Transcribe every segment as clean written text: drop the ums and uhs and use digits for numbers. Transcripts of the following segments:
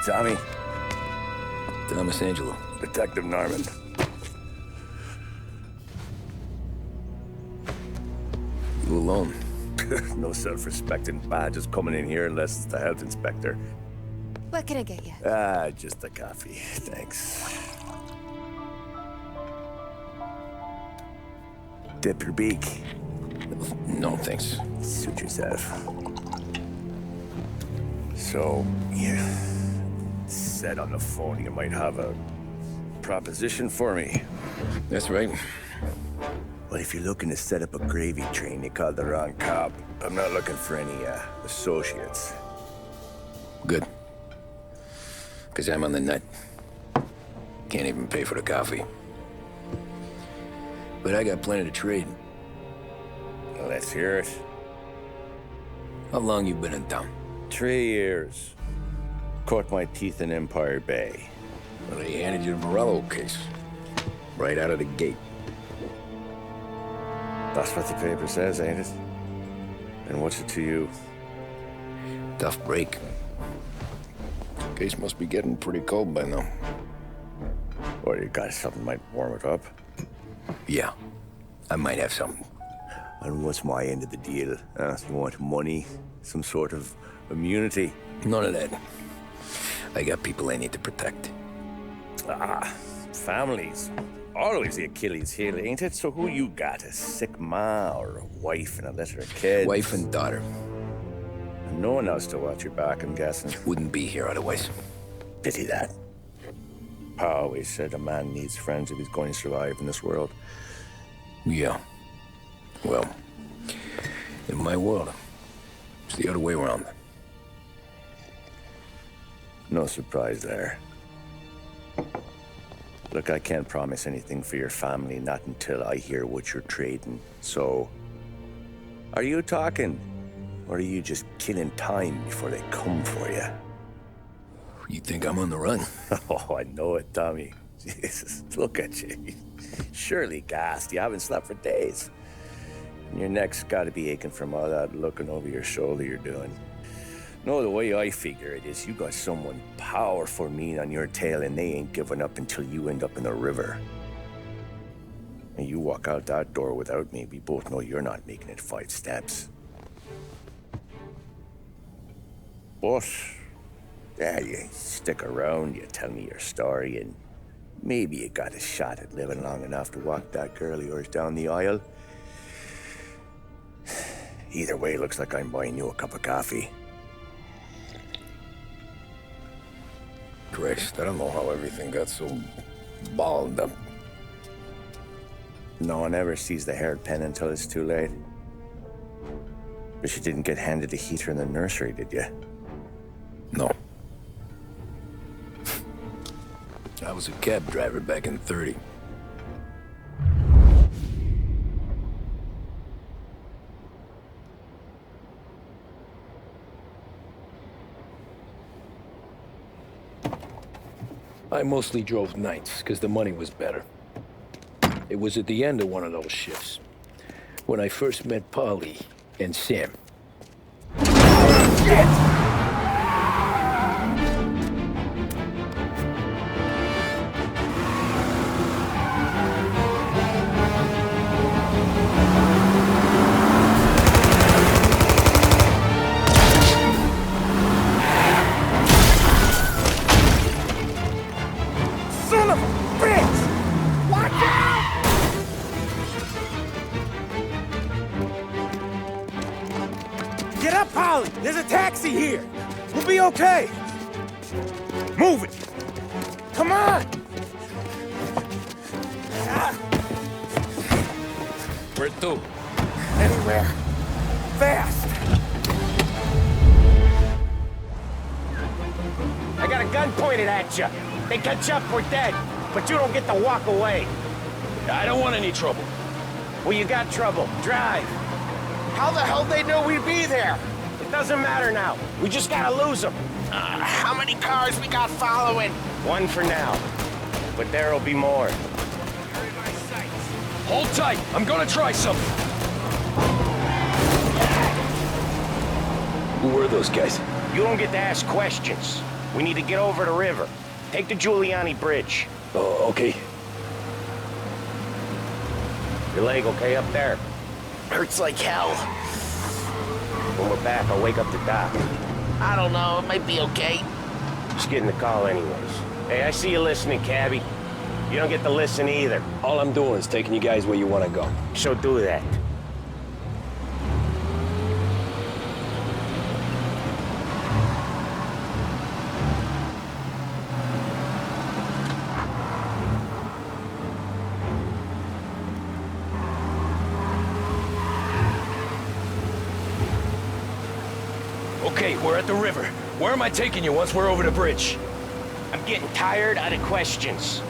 Tommy. Thomas Angelo. Detective Norman. You alone? No self-respecting badges coming in here unless it's the health inspector. What can I get you? Just a coffee. Thanks. Dip your beak. No, thanks. Suit yourself. So, you said on the phone you might have a proposition for me. That's right. Well, if you're looking to set up a gravy train, you called the wrong cop. I'm not looking for any, associates. Good. Because I'm on the net. Can't even pay for the coffee. But I got plenty to trade. Well, let's hear it. How long you been in town? 3 years. Caught my teeth in Empire Bay. Well, they handed you the Morello case. Right out of the gate. That's what the paper says, ain't it? And what's it to you? Tough break. Case must be getting pretty cold by now. Or you got something might warm it up? Yeah, I might have something. And what's my end of the deal? You want money? Some sort of immunity? None of that. I got people I need to protect. Families. Always the Achilles heel, ain't it? So who you got? A sick ma or a wife and a litter of kids? Wife and daughter. And no one else to watch your back, I'm guessing. Wouldn't be here otherwise. Pity that. Pa always said a man needs friends if he's going to survive in this world. Yeah. Well, in my world, it's the other way around. No surprise there. Look, I can't promise anything for your family, not until I hear what you're trading. So, are you talking? Or are you just killing time before they come for you? You think I'm on the run? Oh, I know it, Tommy. Jesus, look at you. Surely gassed. You haven't slept for days. And your neck's got to be aching from all that looking over your shoulder you're doing. No, the way I figure it is you got someone powerful mean on your tail and they ain't giving up until you end up in the river. And you walk out that door without me, we both know you're not making it 5 steps. But, yeah, you stick around, you tell me your story, and maybe you got a shot at living long enough to walk that girl of yours down the aisle. Either way, looks like I'm buying you a cup of coffee. Christ, I don't know how everything got so balled up. No one ever sees the haired pen until it's too late. But you didn't get handed a heater in the nursery, did you? No. I was a cab driver back in '30. I mostly drove nights, because the money was better. It was at the end of one of those shifts, when I first met Polly and Sam. Shit! Son of a bitch! Watch out! Get up, Polly! There's a taxi here! We'll be okay! Move it! Come on! Where to? Anywhere. Fast! I got a gun pointed at you. They catch up, we're dead. But you don't get to walk away. I don't want any trouble. Well, you got trouble. Drive. How the hell they know we'd be there? It doesn't matter now. We just gotta lose them. How many cars we got following? One for now. But there'll be more. Hold tight. I'm gonna try something. Who were those guys? You don't get to ask questions. We need to get over the river. Take the Giuliani Bridge. Oh, okay. Your leg okay up there? Hurts like hell. When we're back, I'll wake up the doc. I don't know, it might be okay. Just getting the call anyways. Hey, I see you listening, cabbie. You don't get to listen either. All I'm doing is taking you guys where you want to go. So do that. Okay, we're at the river. Where am I taking you once we're over the bridge? I'm getting tired of the questions.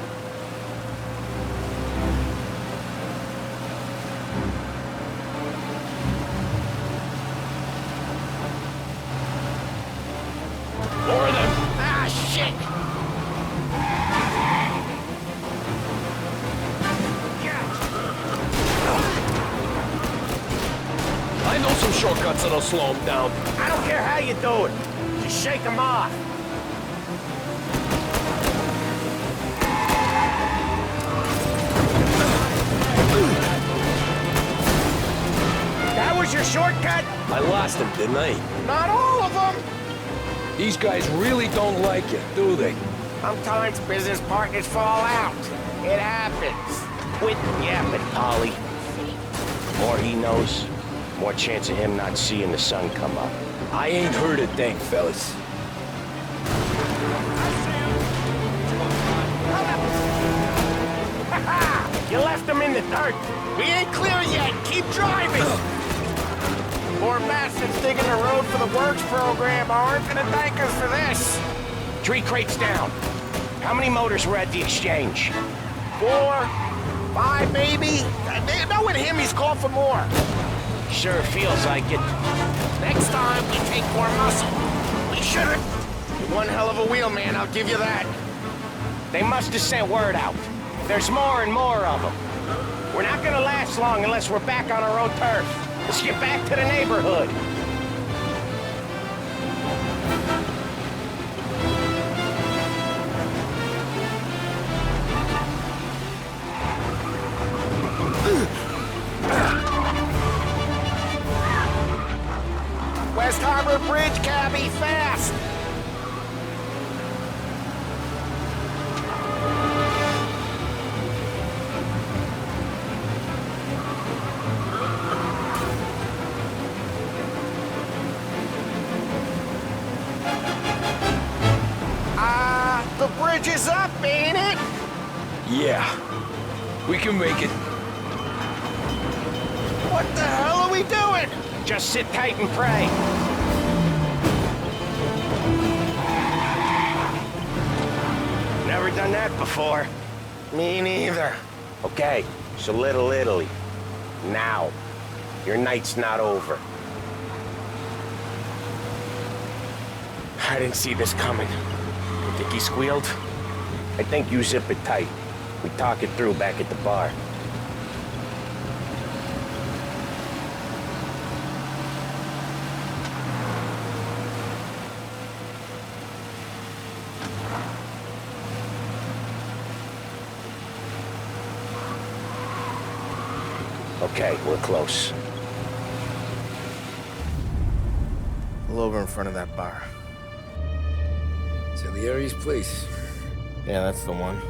More of them! Ah, shit! I know some shortcuts that'll slow them down. I don't care how you do it. Just shake them off. That was your shortcut? I lost them, didn't I? Not all of them. These guys really don't like it, do they? Sometimes business partners fall out. It happens. Quit yapping, Polly. More he knows, more chance of him not seeing the sun come up. I ain't heard a thing, fellas. You left him in the dirt. We ain't clear yet. Keep driving. Poor bastards digging the road for the works program aren't gonna thank us for this. 3 crates down. How many motors were at the exchange? 4, 5 maybe. Knowing him, he's called for more. Sure feels like it. Next time, we take more muscle. We should've. You're one hell of a wheelman, I'll give you that. They must have sent word out. There's more and more of them. We're not gonna last long unless we're back on our own turf. Let's get back to the neighborhood. West Harbor Bridge, cabbie, fast! The bridge is up, ain't it? Yeah. We can make it. What the hell are we doing? Just sit tight and pray. Never done that before. Me neither. Okay, so Little Italy. Now. Your night's not over. I didn't see this coming. You think he squealed? I think you zip it tight. We talk it through back at the bar. Okay, we're close. Pull over in front of that bar. Salieri's place. Yeah, that's the one.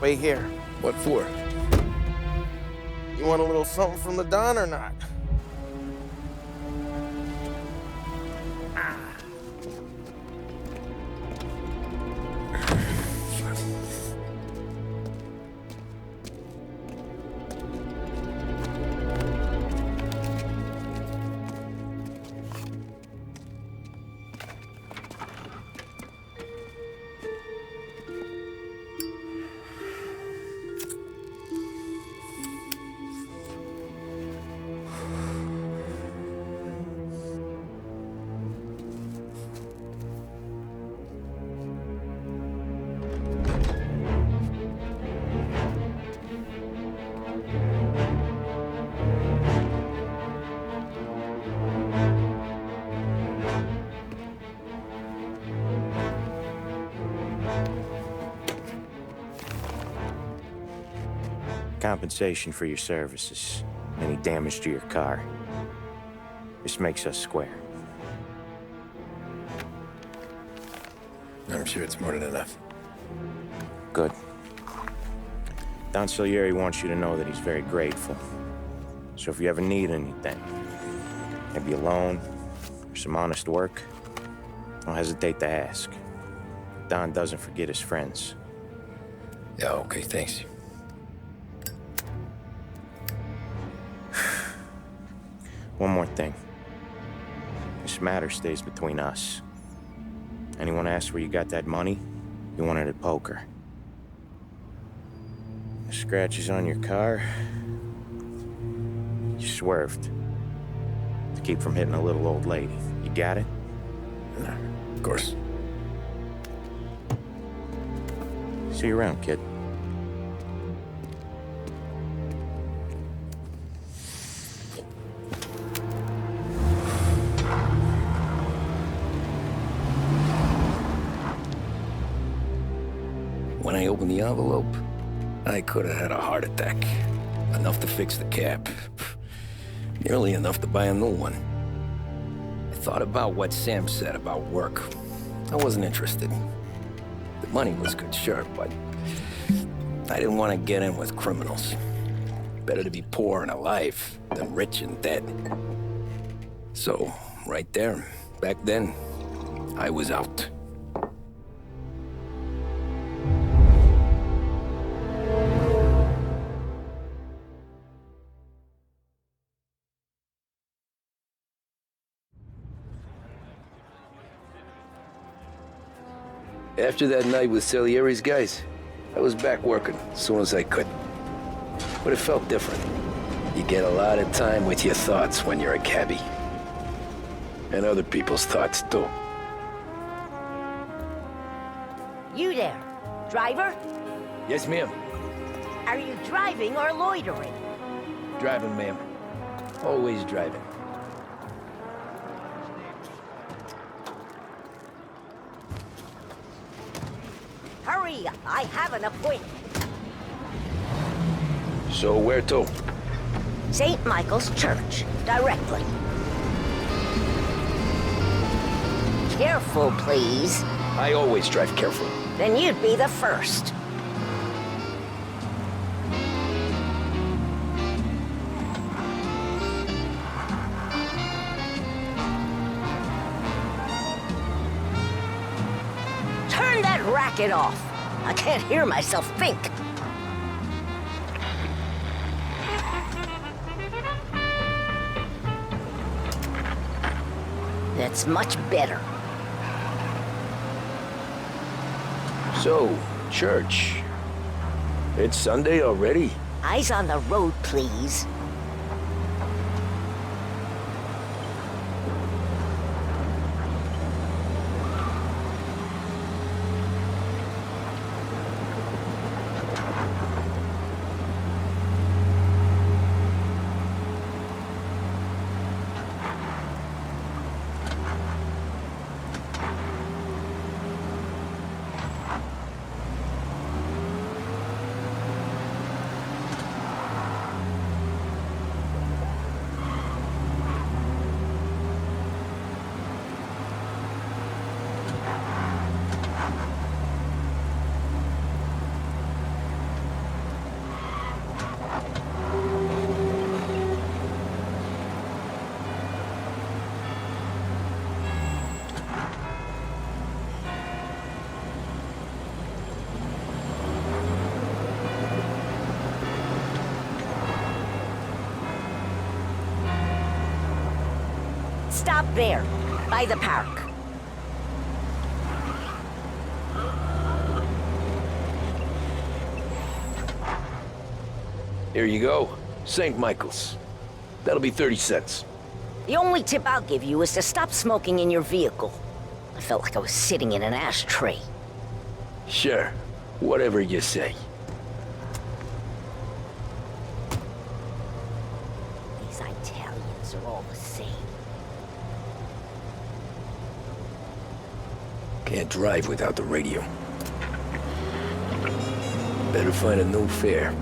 Wait here. What for? You want a little something from the Don or not? Compensation for your services. Any damage to your car. This makes us square. I'm sure it's more than enough. Good. Don Salieri wants you to know that he's very grateful. So if you ever need anything, maybe a loan or some honest work, don't hesitate to ask. Don doesn't forget his friends. Yeah, okay, thanks. One more thing. This matter stays between us. Anyone asks where you got that money, you won it at poker. The scratches on your car, you swerved. To keep from hitting a little old lady. You got it? Of course. See you around, kid. When I opened the envelope, I could have had a heart attack. Enough to fix the cap. Nearly enough to buy a new one. I thought about what Sam said about work. I wasn't interested. The money was good, sure, but I didn't want to get in with criminals. Better to be poor and alive than rich and dead. So, right there, back then, I was out. After that night with Salieri's guys, I was back working as soon as I could. But it felt different. You get a lot of time with your thoughts when you're a cabbie. And other people's thoughts, too. You there, driver? Yes, ma'am. Are you driving or loitering? Driving, ma'am. Always driving. Hurry, I have an appointment. So where to? St. Michael's Church, directly. Careful, please. I always drive careful. Then you'd be the first. Turn that racket off. I can't hear myself think. That's much better. So, church. It's Sunday already? Eyes on the road, please. Stop there, by the park. Here you go. St. Michael's. That'll be 30 cents. The only tip I'll give you is to stop smoking in your vehicle. I felt like I was sitting in an ashtray. Sure. Whatever you say. These Italians are all the same. Can't drive without the radio. Better find a new fare.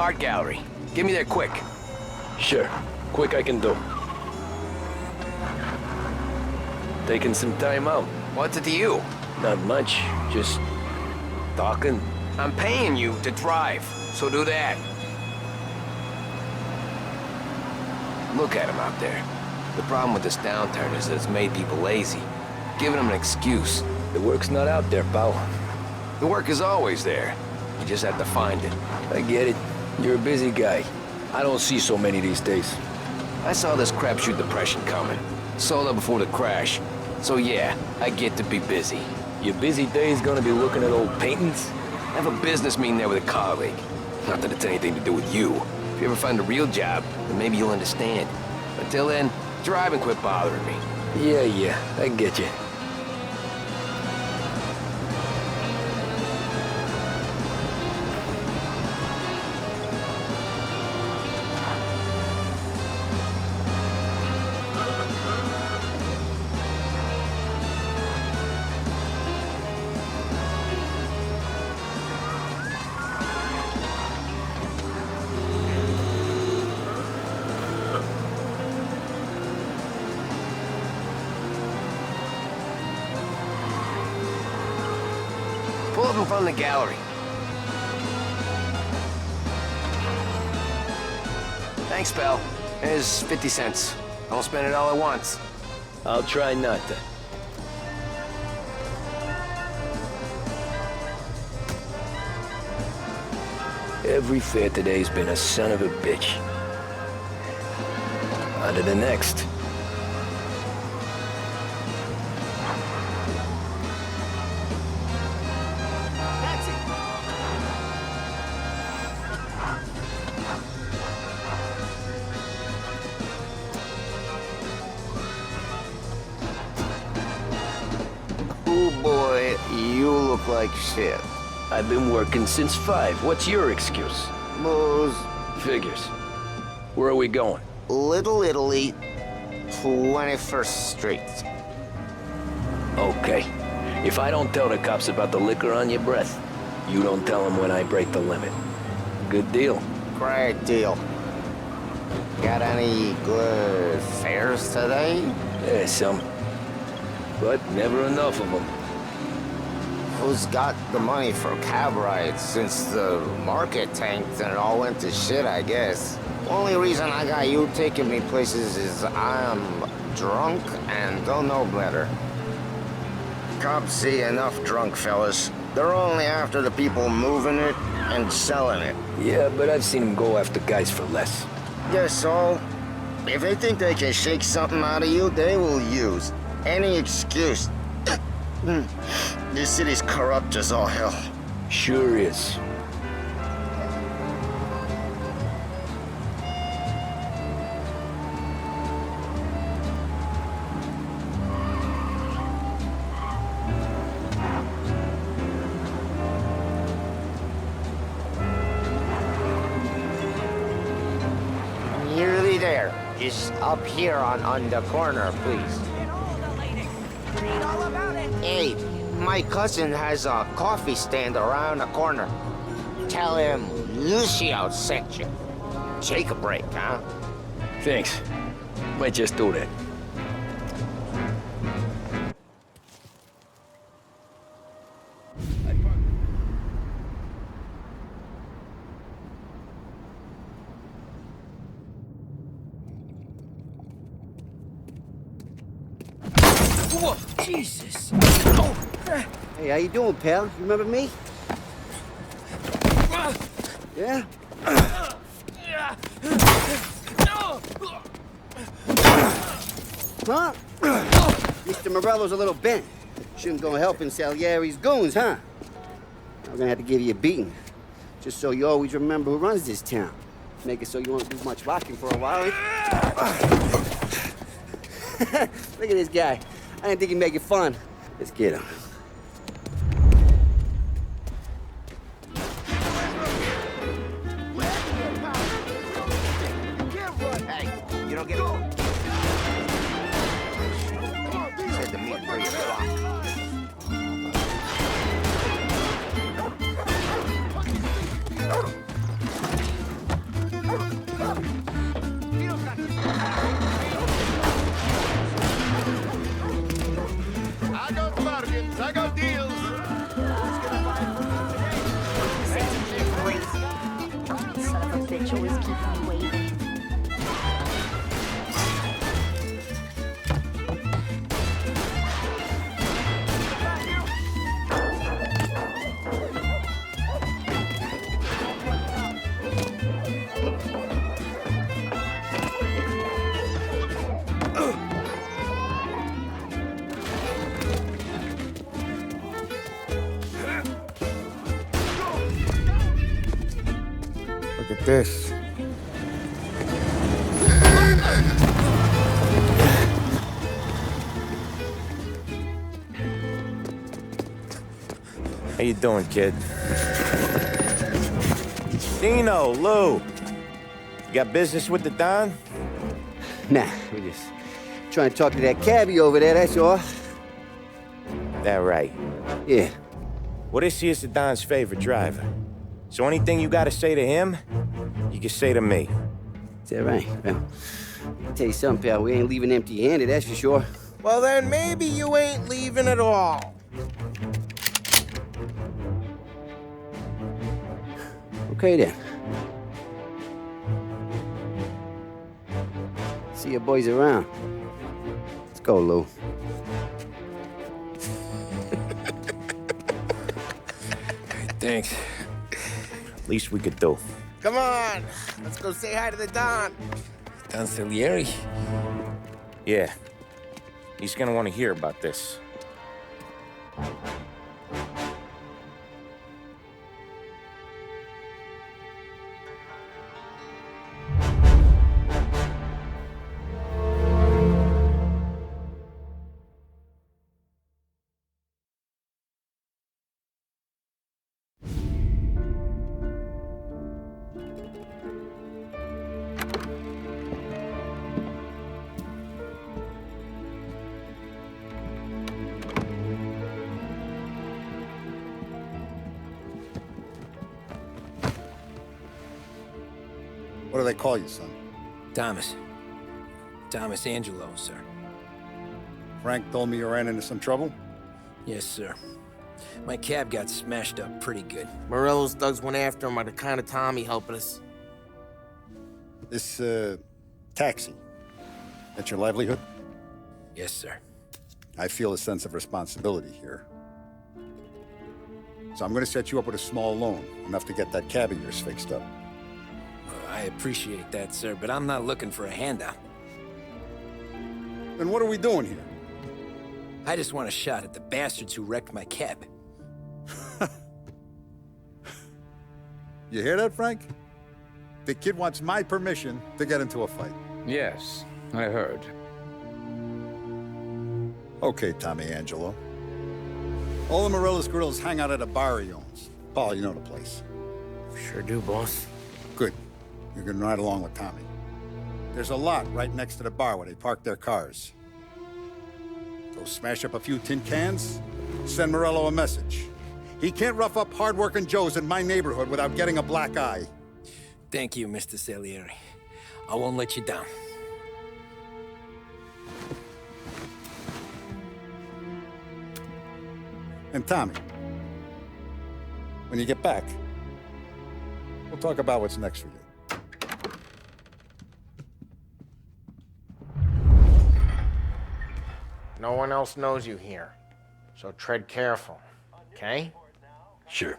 art gallery. Get me there quick. Sure. Quick I can do. Taking some time out. What's it to you? Not much. Just talking. I'm paying you to drive, so do that. Look at him out there. The problem with this downturn is that it's made people lazy, giving them an excuse. The work's not out there, pal. The work is always there. You just have to find it. I get it. You're a busy guy. I don't see so many these days. I saw this crapshoot depression coming. Sold out before the crash. So yeah, I get to be busy. Your busy day's gonna be looking at old paintings? I have a business meeting there with a colleague. Not that it's anything to do with you. If you ever find a real job, then maybe you'll understand. Until then, drive and quit bothering me. Yeah, I get you. Pull up in front of the gallery. Thanks, pal. Here's 50 cents. I won't spend it all at once. I'll try not to. Every fair today's been a son of a bitch. On to the next. Oh boy, you look like shit. I've been working since 5. What's your excuse? Booze. Figures. Where are we going? Little Italy, 21st Street. Okay. If I don't tell the cops about the liquor on your breath, you don't tell them when I break the limit. Good deal. Great deal. Got any good fares today? Yeah, some. But never enough of them. Who's got the money for cab rides since the market tanked and it all went to shit, I guess? Only reason I got you taking me places is I'm drunk and don't know better. Cops see enough drunk fellas. They're only after the people moving it and selling it. Yeah, but I've seen them go after guys for less. Yes, so if they think they can shake something out of you, they will use any excuse. This city's corrupt as all hell. Sure is. Nearly there. Just up here on the corner, please. Hey, my cousin has a coffee stand around the corner. Tell him Lucio sent you. Take a break, huh? Thanks. Might just do that. Whoa, Jesus! Hey, how you doing, pal? You remember me? Yeah? Huh? Mr. Morello's a little bent. Shouldn't go helping Salieri's goons, huh? I'm gonna have to give you a beating. Just so you always remember who runs this town. Make it so you won't do much rocking for a while. Look at this guy. I didn't think he'd make it fun. Let's get him. Hey, you don't get it. Said to meet for your block. this. How you doing, kid? Dino, Lou. You got business with the Don? Nah, we're just trying to talk to that cabbie over there, that's all. That right. Yeah. Well, this here's the Don's favorite driver. So anything you gotta say to him, you can say to me. Is that right? Well, I'll tell you something, pal. We ain't leaving empty-handed, that's for sure. Well, then maybe you ain't leaving at all. Okay, then. See your boys around. Let's go, Lou. Thanks. Least we could do. Come on, let's go say hi to the Don. Don Salieri? Yeah. He's gonna want to hear about this. What do they call you, son? Thomas. Thomas Angelo, sir. Frank told me you ran into some trouble? Yes, sir. My cab got smashed up pretty good. Morello's thugs went after him by the kind of Tommy helping us. This, taxi, that's your livelihood? Yes, sir. I feel a sense of responsibility here. So I'm gonna set you up with a small loan, enough to get that cab of yours fixed up. I appreciate that, sir, but I'm not looking for a handout. Then what are we doing here? I just want a shot at the bastards who wrecked my cab. You hear that, Frank? The kid wants my permission to get into a fight. Yes, I heard. Okay, Tommy Angelo. All the Morello's grills hang out at a bar he owns. Paul, you know the place. Sure do, boss. Good. You can ride along with Tommy. There's a lot right next to the bar where they park their cars. Go smash up a few tin cans, send Morello a message. He can't rough up hard-working Joes in my neighborhood without getting a black eye. Thank you, Mr. Salieri. I won't let you down. And Tommy, when you get back, we'll talk about what's next for you. No one else knows you here, so tread careful, okay? Sure.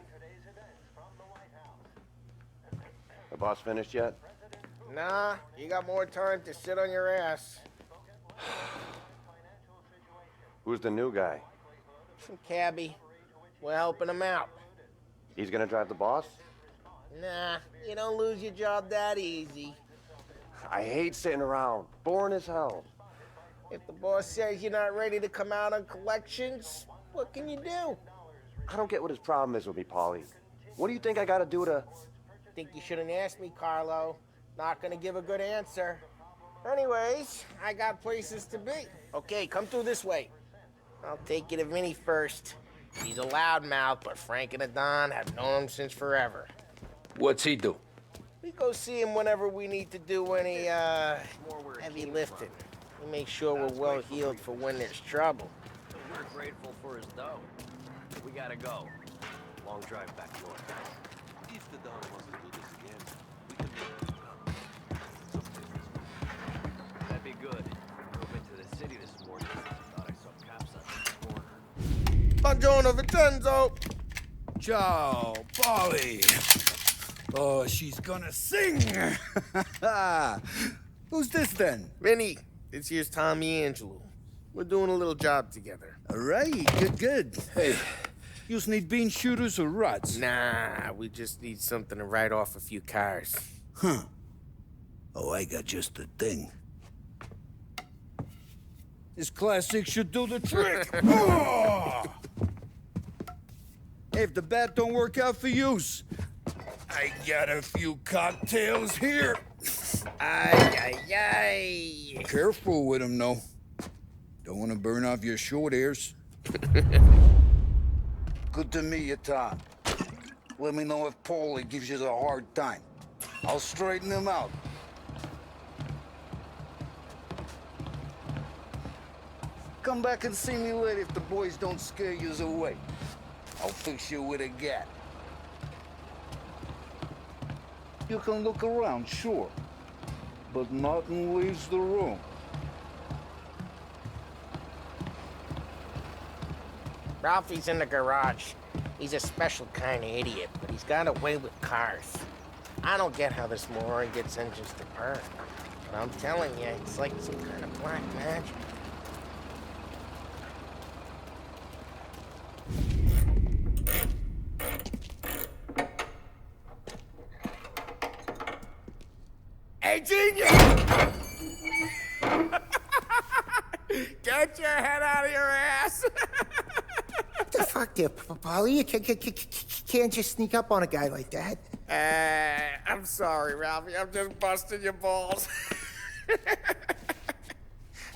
The boss finished yet? Nah, you got more time to sit on your ass. Who's the new guy? Some cabbie. We're helping him out. He's gonna drive the boss? Nah, you don't lose your job that easy. I hate sitting around. Boring as hell. If the boss says you're not ready to come out on collections, what can you do? I don't get what his problem is with me, Paulie. What do you think I gotta do to... Think you shouldn't ask me, Carlo. Not gonna give a good answer. Anyways, I got places to be. Okay, come through this way. I'll take you to Vinny first. He's a loudmouth, but Frank and the Don have known him since forever. What's he do? We go see him whenever we need to do any, heavy lifting. We make sure we're well heeled for when there's trouble. We're grateful for his dough. We gotta go. Long drive back north. If the Don wants to do this again, we can make it. That'd be good. Drove into the city this morning. Thought I saw cops on the corner. Buongiorno, Vincenzo! Ciao, Polly. Oh, she's gonna sing. Who's this then? Vinny, this here's Tommy Angelo. We're doing a little job together. All right, good. Hey, you need bean shooters or rods? Nah, we just need something to write off a few cars. Huh. Oh, I got just the thing. This classic should do the trick. Oh! Hey, if the bat don't work out for use, I got a few cocktails here. Ay, ay, ay. Careful with them, though. Don't want to burn off your short hairs. Good to meet you, Tom. Let me know if Paulie gives you the hard time. I'll straighten him out. Come back and see me later if the boys don't scare yous away. I'll fix you with a gat. You can look around, sure. But nothing leaves the room. Ralphie's in the garage. He's a special kind of idiot, but he's got a way with cars. I don't get how this moron gets engines to burn. But I'm telling you, it's like some kind of black magic. Hey, genius! Get your head out of your ass! What the fuck there, Paulie? You can't just sneak up on a guy like that. I'm sorry, Ralphie. I'm just busting your balls.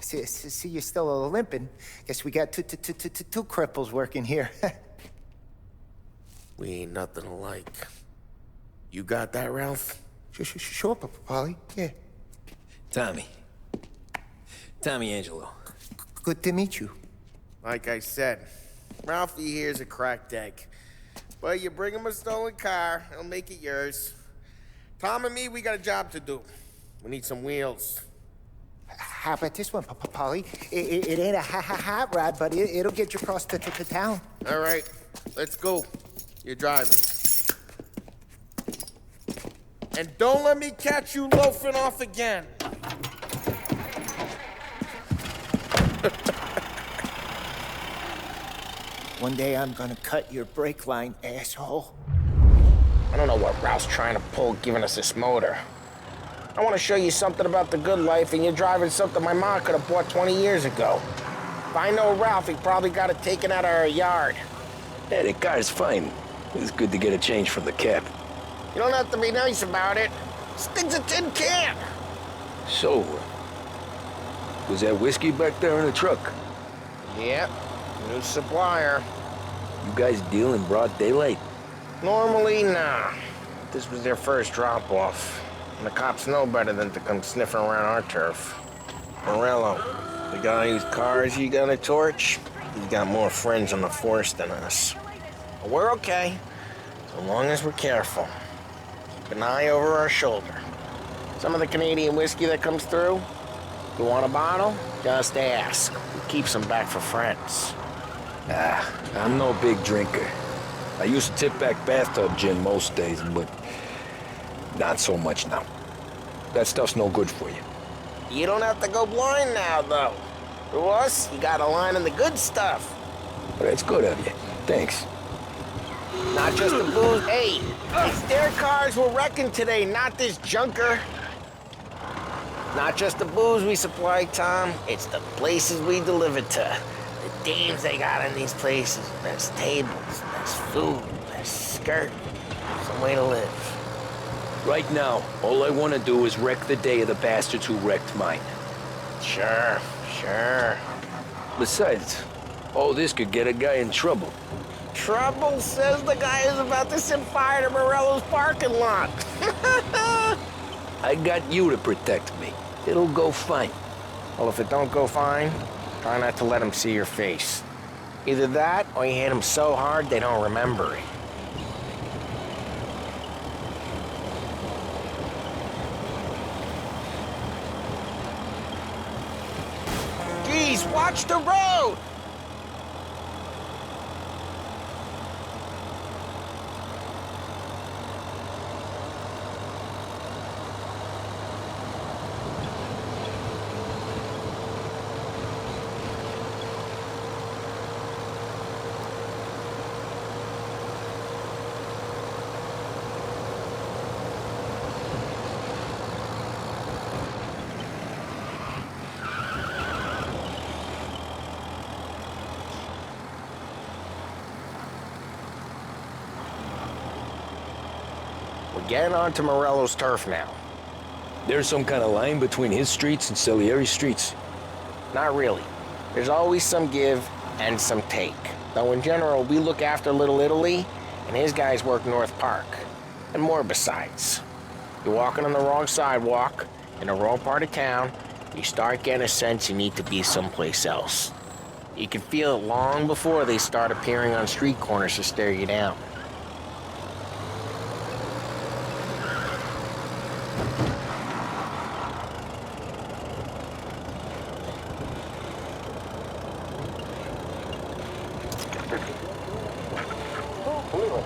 See, you're still limping. Guess we got two cripples working here. We ain't nothing alike. You got that, Ralph? Sure, Paulie. Yeah. Tommy Angelo. Good to meet you. Like I said, Ralphie here's a cracked egg. But you bring him a stolen car, he'll make it yours. Tom and me, we got a job to do. We need some wheels. How about this one, Paulie? It ain't a hot rod, but it'll get you across to town. All right, let's go. You're driving. And don't let me catch you loafing off again. One day I'm gonna cut your brake line, asshole. I don't know what Ralph's trying to pull giving us this motor. I want to show you something about the good life, and you're driving something my mom could have bought 20 years ago. If I know Ralph, he probably got it taken out of our yard. Yeah, the car's fine. It's good to get a change from the cab. You don't have to be nice about it. This thing's a tin can. So, was that whiskey back there in the truck? Yep, new supplier. You guys deal in broad daylight? Normally, nah. This was their first drop-off. And the cops know better than to come sniffing around our turf. Morello, the guy whose cars you got a torch, he's got more friends on the force than us. But we're okay, so long as we're careful. Keep an eye over our shoulder. Some of the Canadian whiskey that comes through, you want a bottle? Just ask. We keep some back for friends. I'm no big drinker. I used to tip back bathtub gin most days, but not so much now. That stuff's no good for you. You don't have to go blind now, though. Through us, you got a line in the good stuff. But that's good of you. Thanks. Not just the booze. Hey, it's their cars we're wrecking today, not this junker. Not just the booze we supply, Tom. It's the places we deliver to. The dames they got in these places. Best tables, best food, best skirt. Some way to live. Right now, all I want to do is wreck the day of the bastards who wrecked mine. Sure. Besides, all this could get a guy in trouble. Trouble, says the guy who's about to set fire to Morello's parking lot. I got you to protect me. It'll go fine. Well, if it don't go fine, try not to let him see your face. Either that, or you hit them so hard they don't remember it. Geez, watch the road! Get onto Morello's turf now. There's some kind of line between his streets and Salieri's streets? Not really. There's always some give and some take. Though in general, we look after Little Italy, and his guys work North Park. And more besides. You're walking on the wrong sidewalk, in the wrong part of town, you start getting a sense you need to be someplace else. You can feel it long before they start appearing on street corners to stare you down.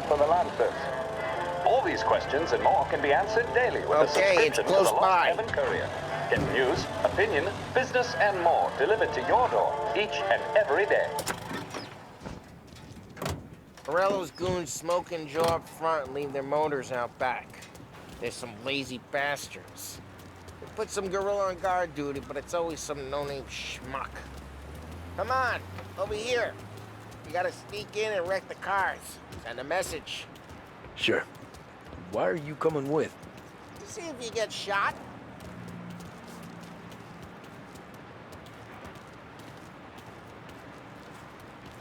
For the Lancers. All these questions and more can be answered daily with a subscription to the Lost Heaven Courier. Get news, opinion, business, and more delivered to your door each and every day. Morello's goons smoke and jaw up front and leave their motors out back. They're some lazy bastards. They put some gorilla on guard duty, but it's always some no-name schmuck. Come on, over here. You gotta sneak in and wreck the cars. Send a message. Sure. Why are you coming with? To see if you get shot.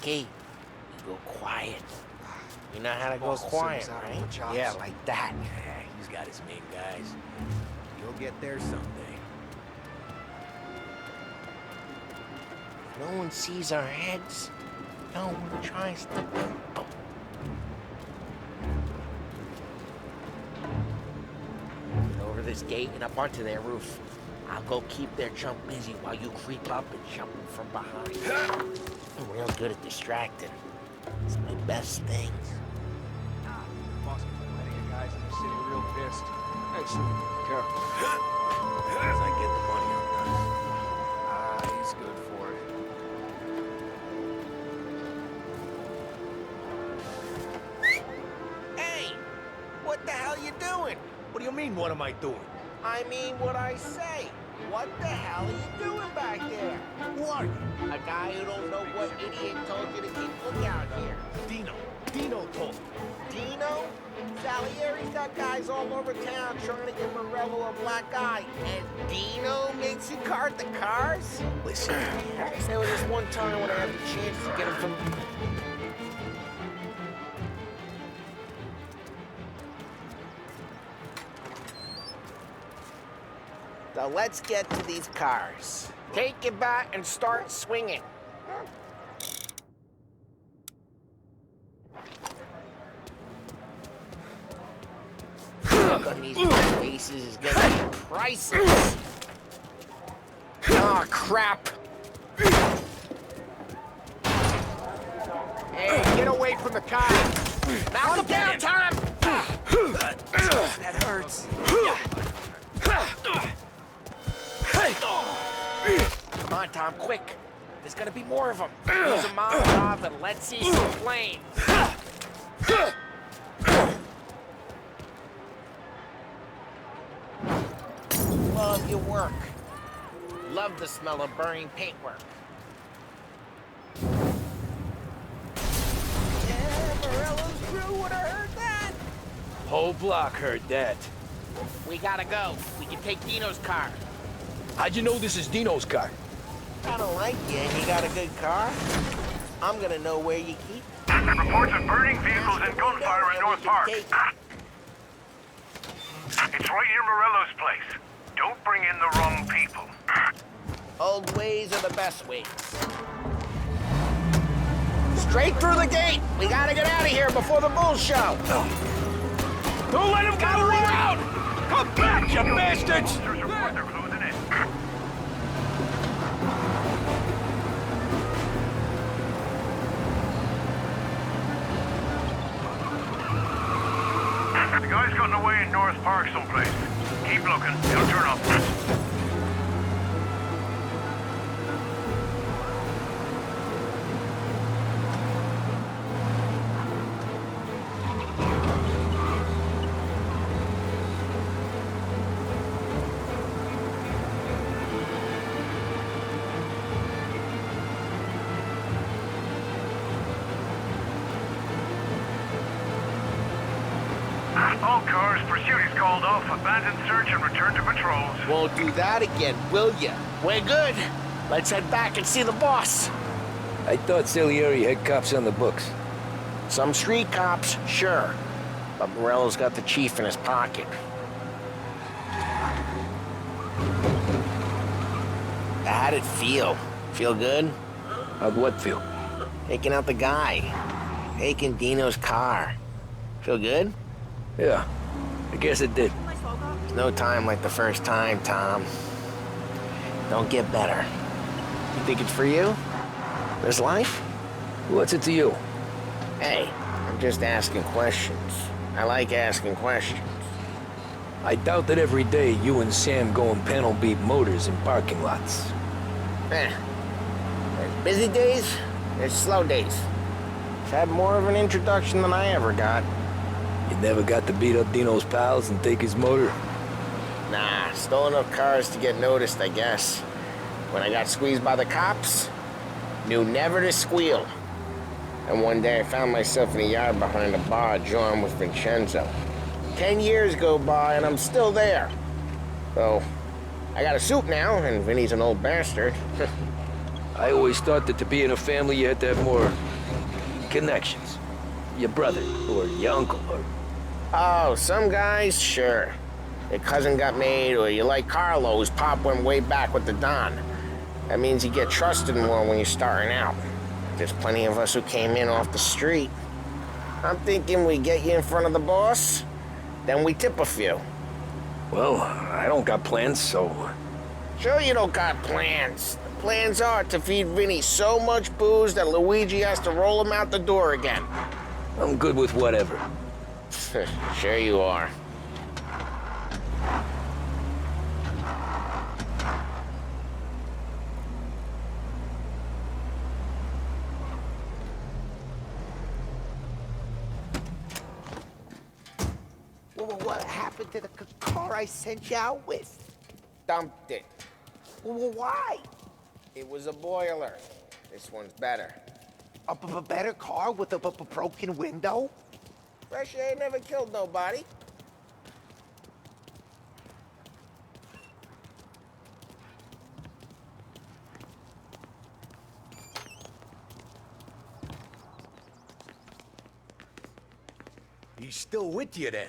Key, you go quiet. You know how to go quiet, right? Yeah, like that. Yeah, he's got his main guys. You'll get there someday. No one sees our heads. No one tries to. Get over this gate and up onto their roof. I'll go keep their chump busy while you creep up and jump them from behind. I'm real good at distracting. It's my best thing. Boss keeps letting you guys in the city real pissed. Hey, shoot, careful. As I get the money, I'm done. He's good for it. Hey! What the hell you doing? What do you mean, what am I doing? I mean what I say. What the hell are you doing back there? Who are you? A guy who don't know what idiot told you to keep lookout here. Dino told me. Dino? Salieri's got guys all over town trying to give Morello a black eye. And Dino makes you cart the cars? Listen. There was this one time when I had the chance to get him from... So let's get to these cars. Take your bat and start swinging. Look on these faces is gonna be priceless. Oh, crap. Hey, get away from the car. Knock him down, Tom! That hurts. Come on, Tom, quick. There's gonna be more of them. Use a Molotov and let's see some flames. Love your work. Love the smell of burning paintwork. Yeah, Morello's crew would have heard that. Whole block heard that. We gotta go. We can take Dino's car. How'd you know this is Dino's car? I don't like you and you got a good car. I'm gonna know where you keep. Reports of burning vehicles and gunfire in North Park. It's right near Morello's place. Don't bring in the wrong people. Old ways are the best ways. Straight through the gate. We gotta get out of here before the bulls show. Don't let him get around! Come back, you bastards! They're closing in. The guy's gotten away in North Park someplace. Keep looking. He'll turn up. All cars proceed duty's called off. Abandon search and return to patrols. Won't do that again, will ya? We're good. Let's head back and see the boss. I thought Salieri had cops on the books. Some street cops, sure. But Morello's got the chief in his pocket. How'd it feel? Feel good? How'd what feel? Taking out the guy. Taking Dino's car. Feel good? Yeah, I guess it did. There's no time like the first time, Tom. Don't get better. You think it's for you? This life? What's it to you? Hey, I'm just asking questions. I like asking questions. I doubt that every day you and Sam go and panel beat motors in parking lots. There's busy days, there's slow days. I've had more of an introduction than I ever got. You never got to beat up Dino's pals and take his motor? Nah, stole enough cars to get noticed, I guess. When I got squeezed by the cops, knew never to squeal. And one day I found myself in a yard behind a bar drawn with Vincenzo. 10 years go by and I'm still there. So, I got a suit now, and Vinny's an old bastard. I always thought that to be in a family you had to have more connections. Your brother, or your uncle, or... Oh, some guys, sure. Your cousin got made, or you like Carlos, Pop went way back with the Don. That means you get trusted more when you're starting out. There's plenty of us who came in off the street. I'm thinking we get you in front of the boss, then we tip a few. Well, I don't got plans, so... Sure you don't got plans. The plans are to feed Vinny so much booze that Luigi has to roll him out the door again. I'm good with whatever. Sure you are. What happened to the car I sent you out with? Dumped it. Why? It was a boiler. This one's better. A better car with a broken window? Fresh air never killed nobody. He's still with you then?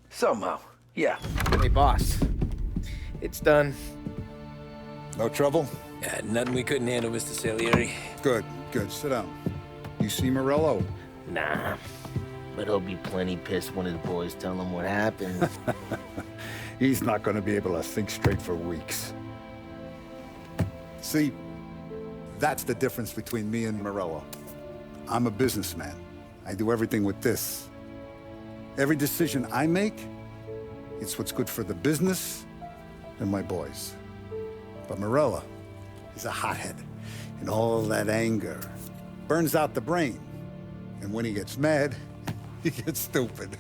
Somehow, yeah. Hey, boss. It's done. No trouble? Yeah, nothing we couldn't handle, Mr. Salieri. Good, good. Sit down. You see Morello? Nah. But he'll be plenty pissed when his boys tell him what happened. He's not going to be able to think straight for weeks. See, that's the difference between me and Morello. I'm a businessman. I do everything with this. Every decision I make, it's what's good for the business and my boys. But Morello is a hothead, and all that anger burns out the brain. And when he gets mad, he gets stupid.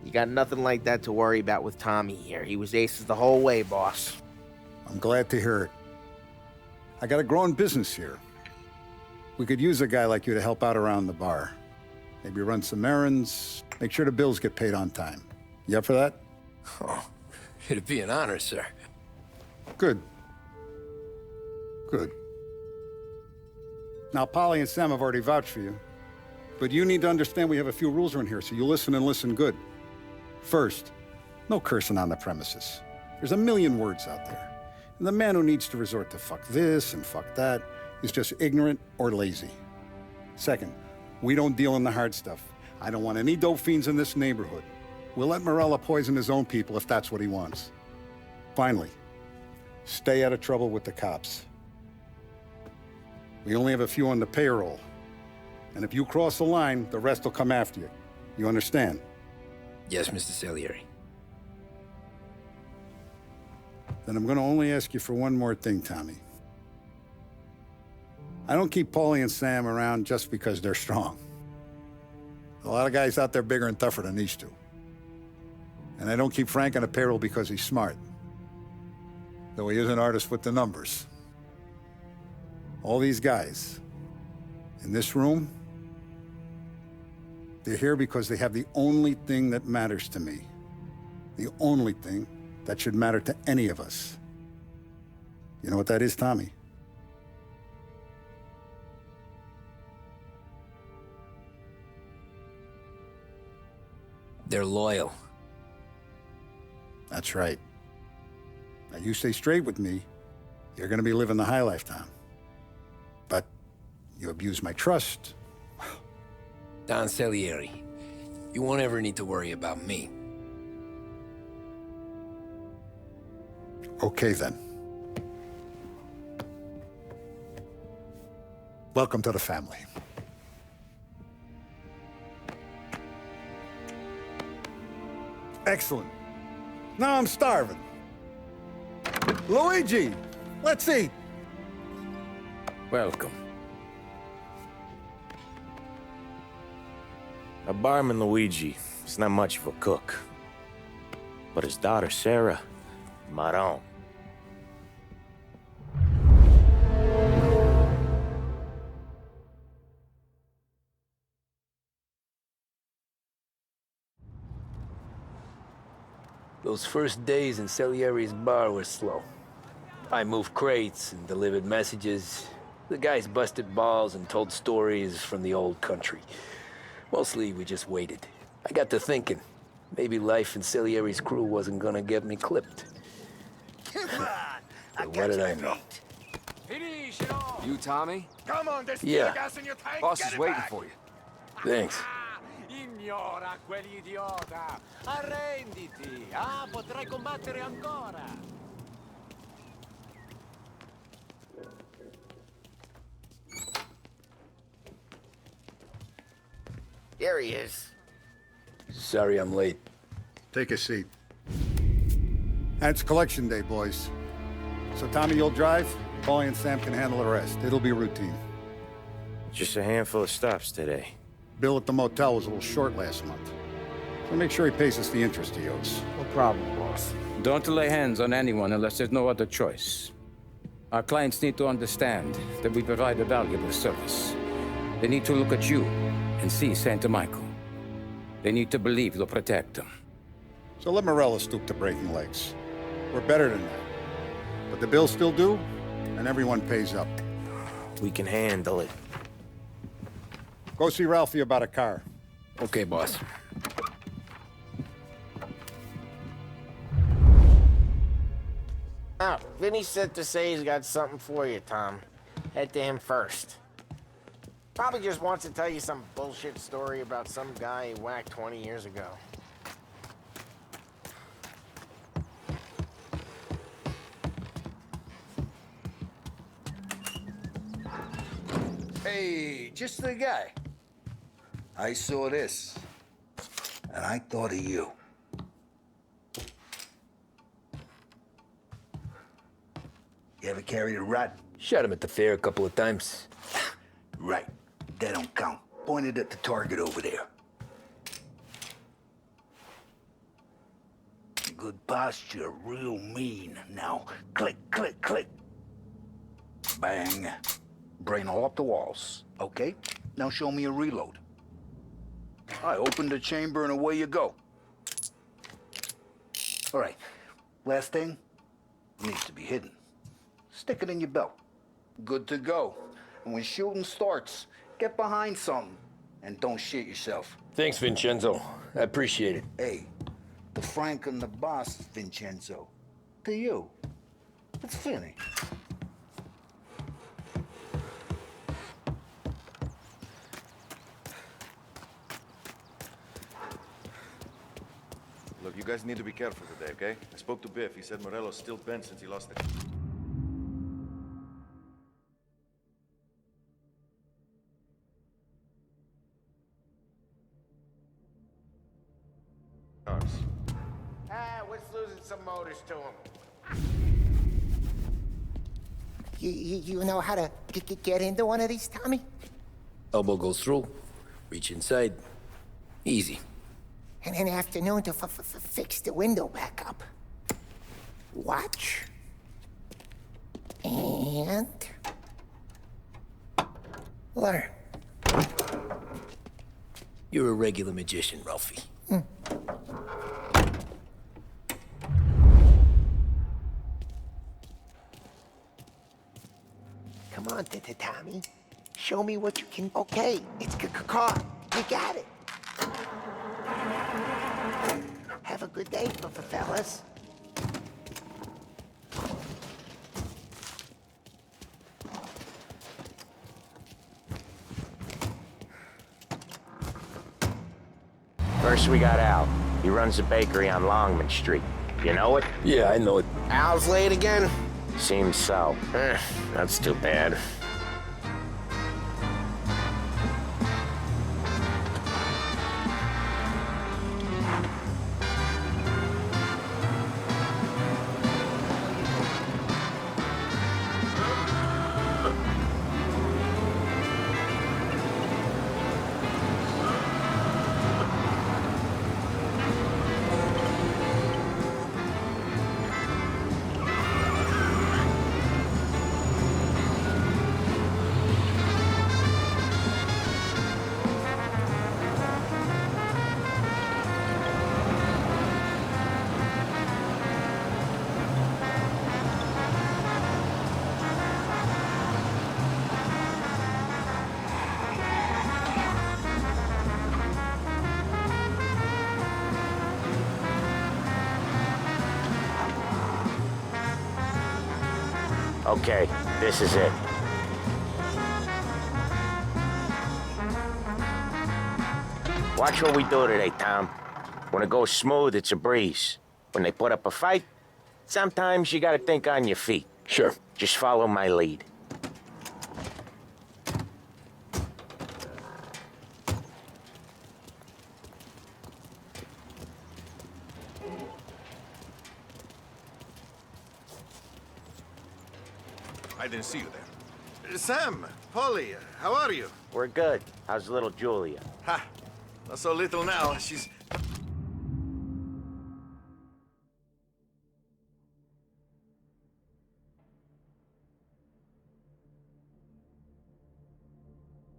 You got nothing like that to worry about with Tommy here. He was aces the whole way, boss. I'm glad to hear it. I got a growing business here. We could use a guy like you to help out around the bar. Maybe run some errands, make sure the bills get paid on time. You up for that? Oh, it'd be an honor, sir. Good. Good. Now, Polly and Sam have already vouched for you. But you need to understand we have a few rules around here, so you listen and listen good. First, no cursing on the premises. There's a million words out there. And the man who needs to resort to fuck this and fuck that is just ignorant or lazy. Second, we don't deal in the hard stuff. I don't want any dope fiends in this neighborhood. We'll let Morello poison his own people if that's what he wants. Finally, stay out of trouble with the cops. We only have a few on the payroll. And if you cross the line, the rest will come after you. You understand? Yes, Mr. Salieri. Then I'm gonna only ask you for one more thing, Tommy. I don't keep Paulie and Sam around just because they're strong. A lot of guys out there bigger and tougher than these two. And I don't keep Frank on a payroll because he's smart. Though he is an artist with the numbers. All these guys in this room, they're here because they have the only thing that matters to me. The only thing that should matter to any of us. You know what that is, Tommy? They're loyal. That's right. Now, you stay straight with me, you're gonna be living the high life, Tom. But you abuse my trust. Don Salieri, you won't ever need to worry about me. Okay, then. Welcome to the family. Excellent. Now I'm starving. Luigi, let's eat. Welcome. A barman Luigi is not much of a cook. But his daughter Sarah, Maron. Those first days in Salieri's bar were slow. I moved crates and delivered messages. The guys busted balls and told stories from the old country. Mostly, we just waited. I got to thinking, maybe life in Salieri's crew wasn't gonna get me clipped. But what did I know? You Tommy? Come on, there's Yeah. gas in your tank. Boss Get is it waiting back. for you. Thanks. Ignora quell'idiota! Arrenditi! Ah, potrai combattere ancora! Here he is. Sorry I'm late. Take a seat. And it's collection day, boys. So Tommy, you'll drive. Paulie and Sam can handle the rest. It'll be routine. Just a handful of stops today. Bill at the motel was a little short last month. So make sure he pays us the interest he owes. No problem, boss. Don't lay hands on anyone unless there's no other choice. Our clients need to understand that we provide a valuable service. They need to look at you and see Santa Michael. They need to believe you'll protect them. So let Morello stoop to breaking legs. We're better than that. But the bill's still due, and everyone pays up. We can handle it. Go see Ralphie about a car. Okay, boss. Oh, Vinny said to say he's got something for you, Tom. Head to him first. Probably just wants to tell you some bullshit story about some guy he whacked 20 years ago. Hey, just the guy. I saw this, and I thought of you. You ever carried a rat? Shot him at the fair a couple of times. Right. That don't count. Pointed at the target over there. Good posture, real mean. Now, click, click, click. Bang. Brain all up the walls. Okay? Now show me a reload. I open the chamber and away you go. All right. Last thing. Needs to be hidden. Stick it in your belt. Good to go. And when shooting starts, get behind something. And don't shit yourself. Thanks, Vincenzo. I appreciate it. Hey, the Frank and the boss, Vincenzo. To you. It's Vinny. Look, you guys need to be careful today, okay? I spoke to Biff. He said Morello's still bent since he lost the... What's losing some motors to him? You know how to get into one of these, Tommy? Elbow goes through. Reach inside. Easy. And an afternoon to fix the window back up. Watch. And... learn. You're a regular magician, Ralphie. Come on, Tommy. Show me what you can... Okay, it's car. You got it. Have a good day, fellas. First, we got Al. He runs a bakery on Longman Street. You know it? Yeah, I know it. Al's late again? Seems so. That's too bad. Okay, this is it. Watch what we do today, Tom. When it goes smooth, it's a breeze. When they put up a fight, sometimes you gotta think on your feet. Sure. Just follow my lead. I didn't see you there. Sam, Polly, how are you? We're good. How's little Julia? Ha! Not so little now. She's...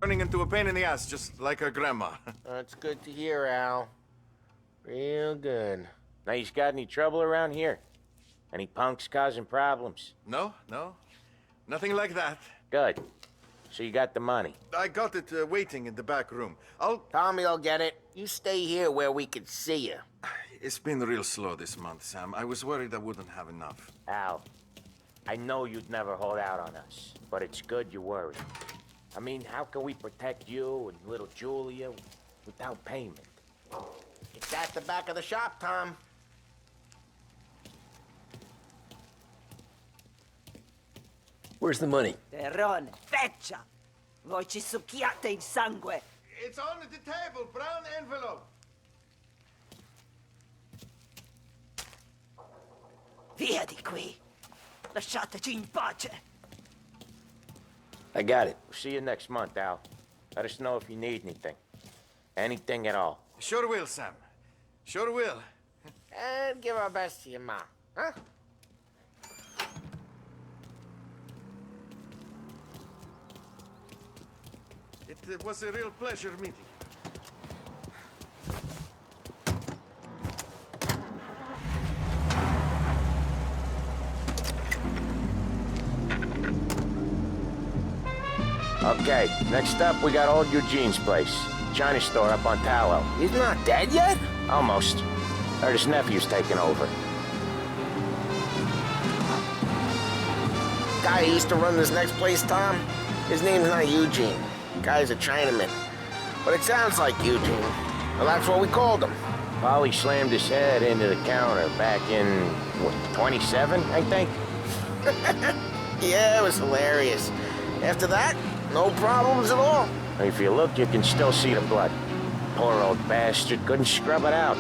turning into a pain in the ass, just like her grandma. That's good to hear, Al. Real good. Now, you got any trouble around here? Any punks causing problems? No. Nothing like that. Good. So you got the money? I got it waiting in the back room. Tommy will get it. You stay here where we can see you. It's been real slow this month, Sam. I was worried I wouldn't have enough. Al, I know you'd never hold out on us, but it's good you worry. I mean, how can we protect you and little Julia without payment? It's at the back of the shop, Tom. Where's the money? Terrone, feccia! Voi ci succhiate il sangue! It's on the table, brown envelope. Via di qui! Lasciateci in pace! I got it. We'll see you next month, Al. Let us know if you need anything. Anything at all. Sure will, Sam. Sure will. And give our best to your mom, huh? It was a real pleasure meeting you. Okay, next up, we got old Eugene's place. China store up on Tallow. He's not dead yet? Almost. Heard his nephew's taking over. Guy who used to run this next place, Tom? His name's not Eugene. Guy's a Chinaman. But it sounds like Eugene. Well, that's what we called him. Polly slammed his head into the counter back in, what, 27, I think? Yeah, it was hilarious. After that, no problems at all. If you look, you can still see the blood. Poor old bastard couldn't scrub it out.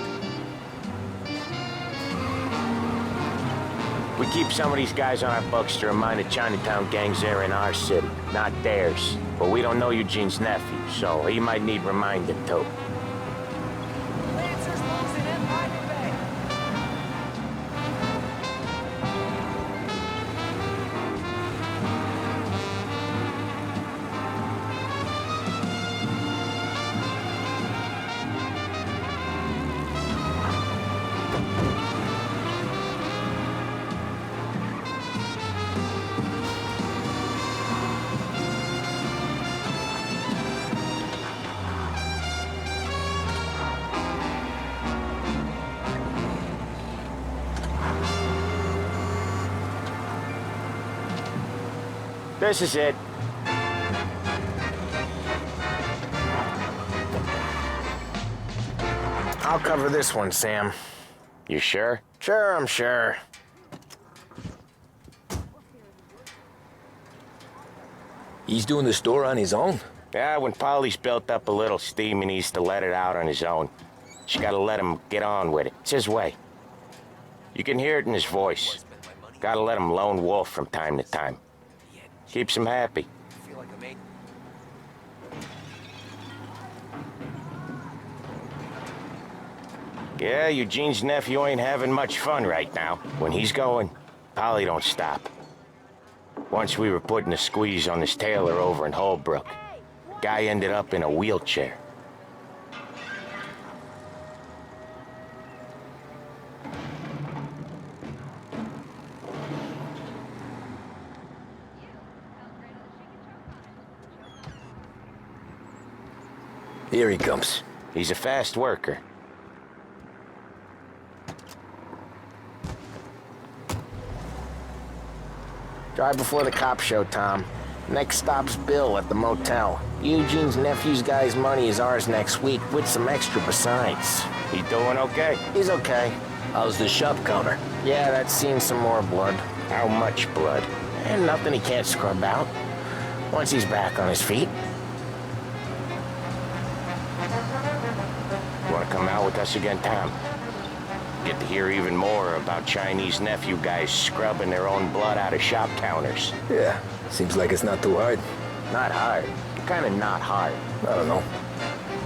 We keep some of these guys on our books to remind the Chinatown gangs they're in our city, not theirs. But we don't know Eugene's nephew, so he might need reminding too. This is it. I'll cover this one, Sam. You sure? Sure, I'm sure. He's doing the store on his own? Yeah, when Polly's built up a little steam, he needs to let it out on his own. She gotta let him get on with it. It's his way. You can hear it in his voice. Gotta let him lone wolf from time to time. Keeps him happy. Yeah, Eugene's nephew ain't having much fun right now. When he's going, Polly don't stop. Once we were putting a squeeze on this tailor over in Holbrook. Guy ended up in a wheelchair. Here he comes. He's a fast worker. Drive before the cops show, Tom. Next stop's Bill at the motel. Eugene's nephew's guy's money is ours next week, with some extra besides. He doing okay? He's okay. How's the shop counter? Yeah, that's seen some more blood. How much blood? And nothing he can't scrub out. Once he's back on his feet. You wanna come out with us again, Tom? Get to hear even more about Chinese nephew guys scrubbing their own blood out of shop counters. Yeah, seems like it's not too hard. Not hard. Kinda not hard. I don't know.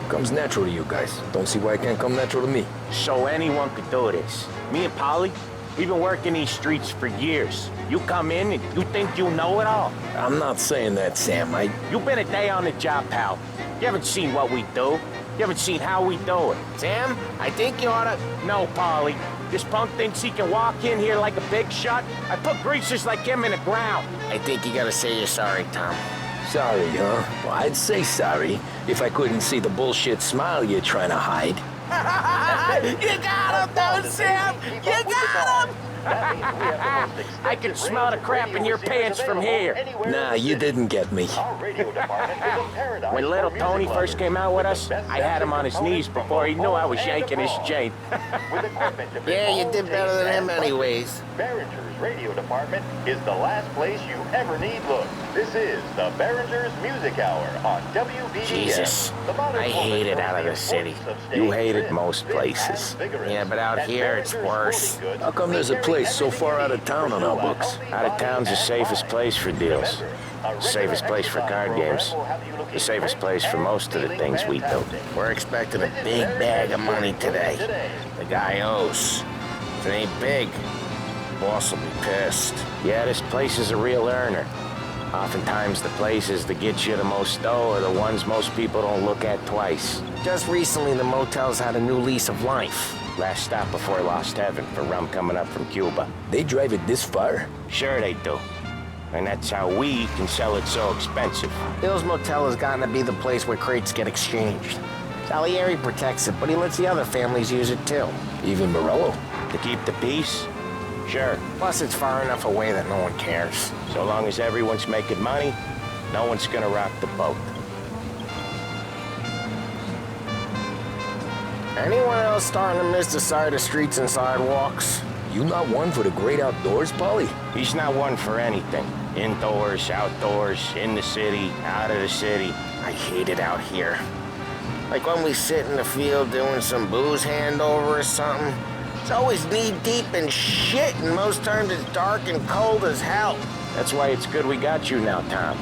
Comes natural to you guys. Don't see why it can't come natural to me. So anyone could do this. Me and Polly, we've been working these streets for years. You come in and you think you know it all. I'm not saying that, Sam. You've been a day on the job, pal. You haven't seen what we do. You haven't seen how we do it. Sam, I think you oughta... No, Polly. This punk thinks he can walk in here like a big shot. I put greasers like him in the ground. I think you gotta say you're sorry, Tom. Sorry, huh? Well, I'd say sorry if I couldn't see the bullshit smile you're trying to hide. You got him, though, Sam! You got him! I can smell the crap in your pants from here. Nah, you didn't get me. When little Tony first came out with us, I had him on his knees before he knew I was yanking his chain. Yeah, you did better than him anyways. Behringer's radio department is the last place you ever need look. This is the Behringer's Music Hour on WBDS. Jesus, I hate it out of the city. You hate it most places. Yeah, but out here it's worse. How come there's a place so far out of town on our books? Out of town's the safest place for deals. The safest place for card games. The safest place for most of the things we do. We're expecting a big bag of money today. The guy owes. If it ain't big, boss will be pissed. Yeah, this place is a real earner. Oftentimes the places that get you the most dough are the ones most people don't look at twice. Just recently the motel's had a new lease of life. Last stop before Lost Heaven for rum coming up from Cuba. They drive it this far? Sure they do. And that's how we can sell it so expensive. Bill's Motel has gotten to be the place where crates get exchanged. Salieri protects it, but he lets the other families use it too. Even Morello? To keep the peace? Sure. Plus it's far enough away that no one cares. So long as everyone's making money, no one's gonna rock the boat. Anyone else starting to miss the side of streets and sidewalks? You not one for the great outdoors, Polly? He's not one for anything. Indoors, outdoors, in the city, out of the city. I hate it out here. Like when we sit in the field doing some booze handover or something. It's always knee-deep in shit, and most times it's dark and cold as hell. That's why it's good we got you now, Tom.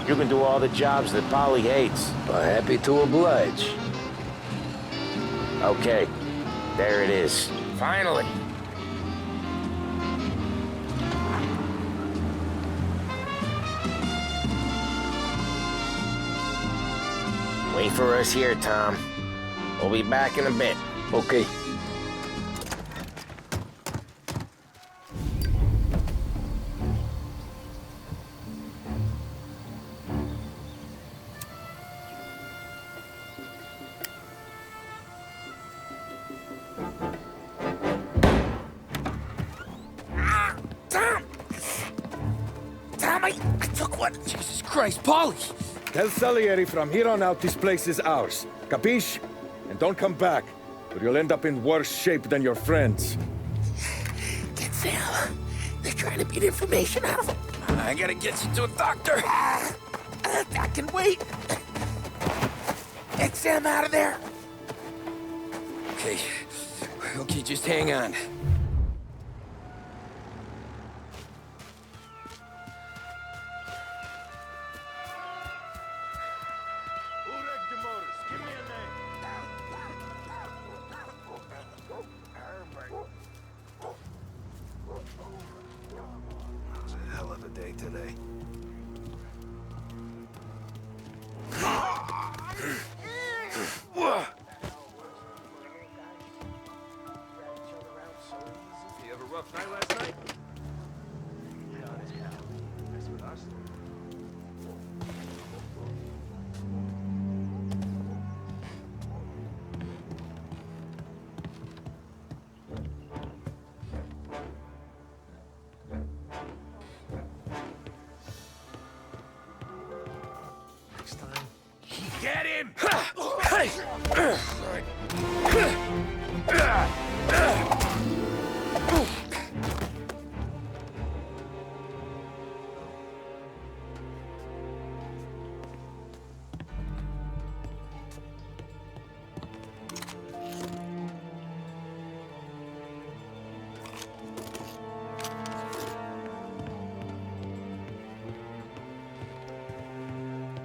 You can do all the jobs that Polly hates. Happy to oblige. Okay, there it is. Finally. Wait for us here, Tom. We'll be back in a bit. Okay. Tom, I took What? Jesus Christ, Paulie! Tell Salieri from here on out this place is ours. Capiche? And don't come back, or you'll end up in worse shape than your friends. Get Sam. They're trying to beat information out of him. I gotta get you to a doctor. I can wait. Get Sam out of there. Okay. Okay, just hang on. It's a hell of a day today. You have a rough night last night? That's what I said. Next time. Get him!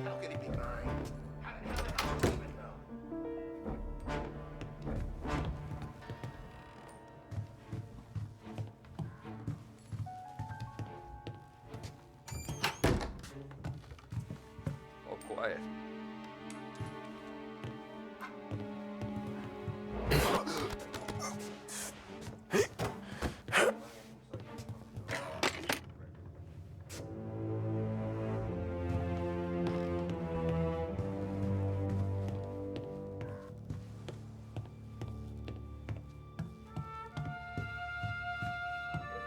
How could he be mine? How the hell did I even know? All quiet.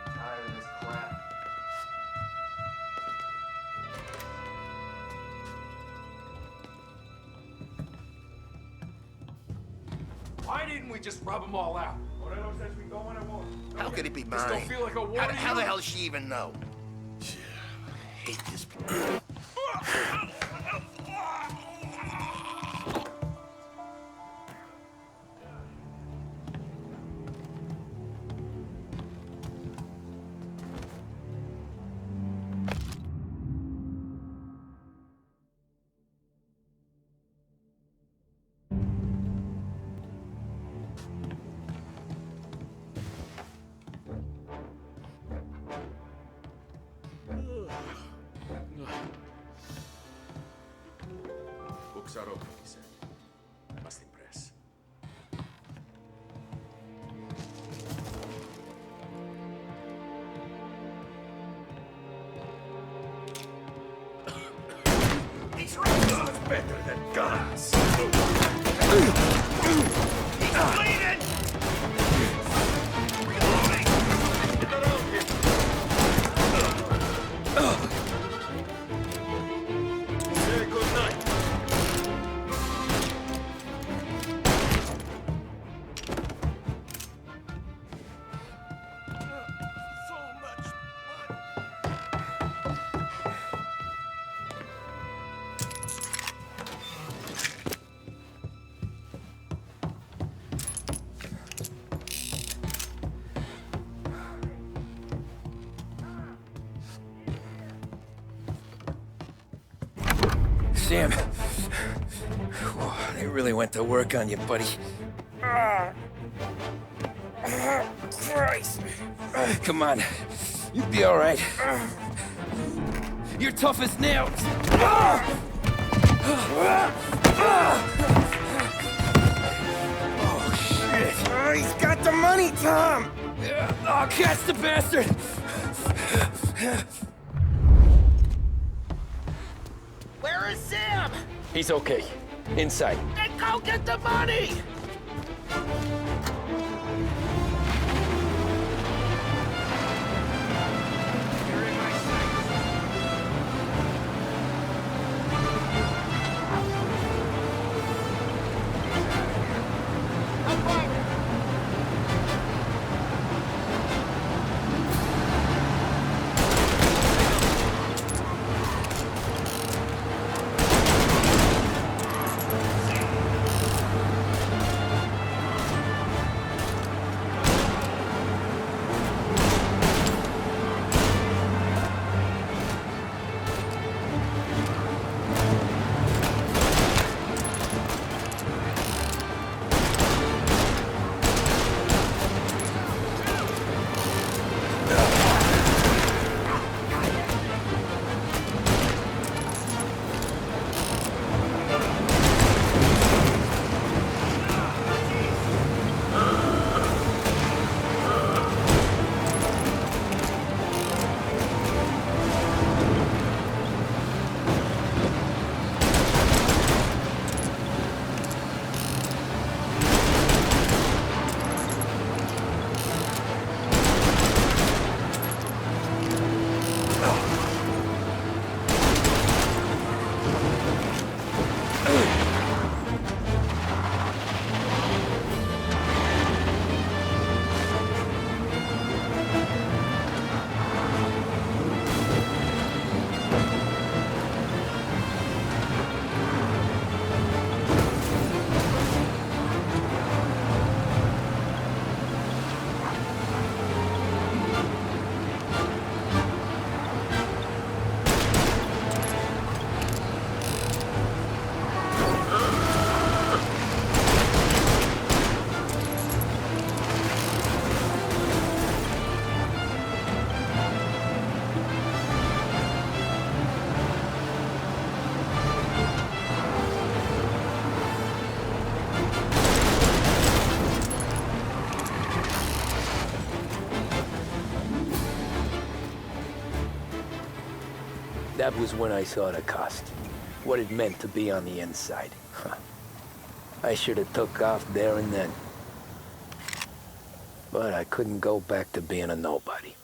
Tired of this crap. Why didn't we just rub them all out? Moreno says we go on at war. How could it be This don't mine? feel like a war to How you? the hell does she even know? I hate this place. Books are open, he said. I must impress. These rifles are better than guns. He's bleeding! Reloading! Get around here. Say good night. So much blood. Sam. Whoa, they really went to work on you, buddy. Christ. Come on. You'll be all right. You're tough as nails. Oh, shit. Oh, he's got the money, Tom! Oh, catch the bastard! Where is Sam? He's okay. Inside. Then go get the money! That was when I saw the cost. What it meant to be on the inside. I should have took off there and then. But I couldn't go back to being a nobody.